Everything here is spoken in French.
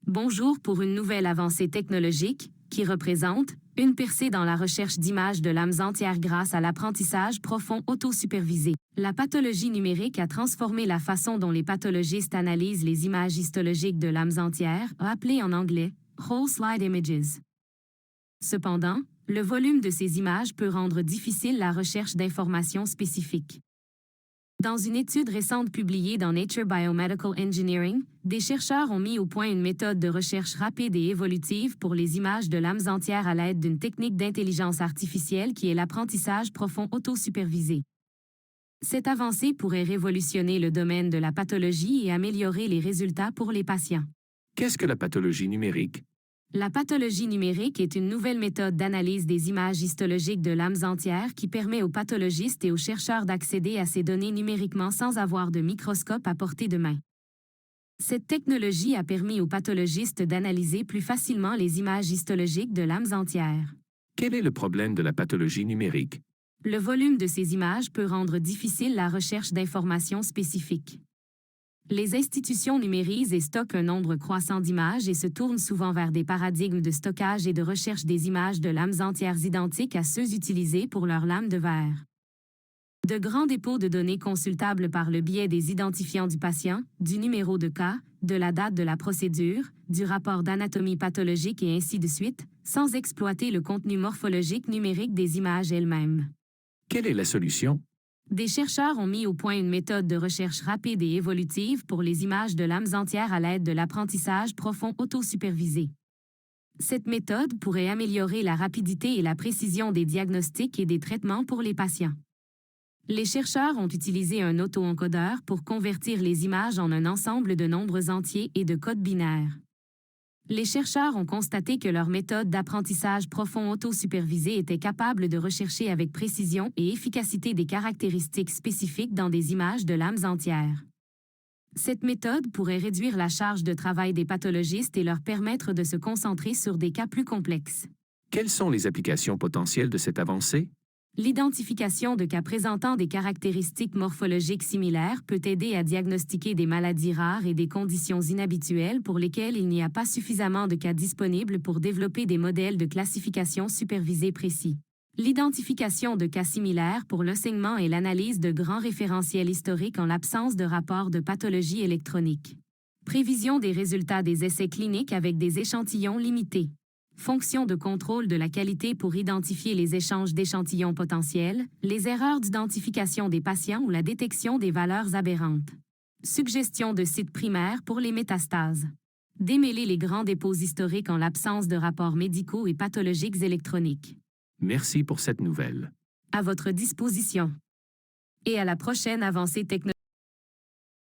Bonjour pour une nouvelle avancée technologique qui représente une percée dans la recherche d'images de lames entières grâce à l'apprentissage profond autosupervisé. La pathologie numérique a transformé la façon dont les pathologistes analysent les images histologiques de lames entières, appelées en anglais whole slide images. Cependant, le volume de ces images peut rendre difficile la recherche d'informations spécifiques. Dans une étude récente publiée dans Nature Biomedical Engineering, des chercheurs ont mis au point une méthode de recherche rapide et évolutive pour les images de lames entières à l'aide d'une technique d'intelligence artificielle qui est l'apprentissage profond autosupervisé. Cette avancée pourrait révolutionner le domaine de la pathologie et améliorer les résultats pour les patients. Qu'est-ce que la pathologie numérique? La pathologie numérique est une nouvelle méthode d'analyse des images histologiques de lames entières qui permet aux pathologistes et aux chercheurs d'accéder à ces données numériquement sans avoir de microscope à portée de main. Cette technologie a permis aux pathologistes d'analyser plus facilement les images histologiques de lames entières. Quel est le problème de la pathologie numérique? Le volume de ces images peut rendre difficile la recherche d'informations spécifiques. Les institutions numérisent et stockent un nombre croissant d'images et se tournent souvent vers des paradigmes de stockage et de recherche des images de lames entières identiques à ceux utilisés pour leurs lames de verre. De grands dépôts de données consultables par le biais des identifiants du patient, du numéro de cas, de la date de la procédure, du rapport d'anatomie pathologique et ainsi de suite, sans exploiter le contenu morphologique numérique des images elles-mêmes. Quelle est la solution? Des chercheurs ont mis au point une méthode de recherche rapide et évolutive pour les images de lames entières à l'aide de l'apprentissage profond autosupervisé. Cette méthode pourrait améliorer la rapidité et la précision des diagnostics et des traitements pour les patients. Les chercheurs ont utilisé un auto-encodeur pour convertir les images en un ensemble de nombres entiers et de codes binaires. Les chercheurs ont constaté que leur méthode d'apprentissage profond autosupervisé était capable de rechercher avec précision et efficacité des caractéristiques spécifiques dans des images de lames entières. Cette méthode pourrait réduire la charge de travail des pathologistes et leur permettre de se concentrer sur des cas plus complexes. Quelles sont les applications potentielles de cette avancée? L'identification de cas présentant des caractéristiques morphologiques similaires peut aider à diagnostiquer des maladies rares et des conditions inhabituelles pour lesquelles il n'y a pas suffisamment de cas disponibles pour développer des modèles de classification supervisés précis. L'identification de cas similaires pour l'enseignement et l'analyse de grands référentiels historiques en l'absence de rapports de pathologie électronique. Prévision des résultats des essais cliniques avec des échantillons limités. Fonction de contrôle de la qualité pour identifier les échanges d'échantillons potentiels, les erreurs d'identification des patients ou la détection des valeurs aberrantes. Suggestion de sites primaires pour les métastases. Démêler les grands dépôts historiques en l'absence de rapports médicaux et pathologiques électroniques. Merci pour cette nouvelle. À votre disposition. Et à la prochaine avancée technologique.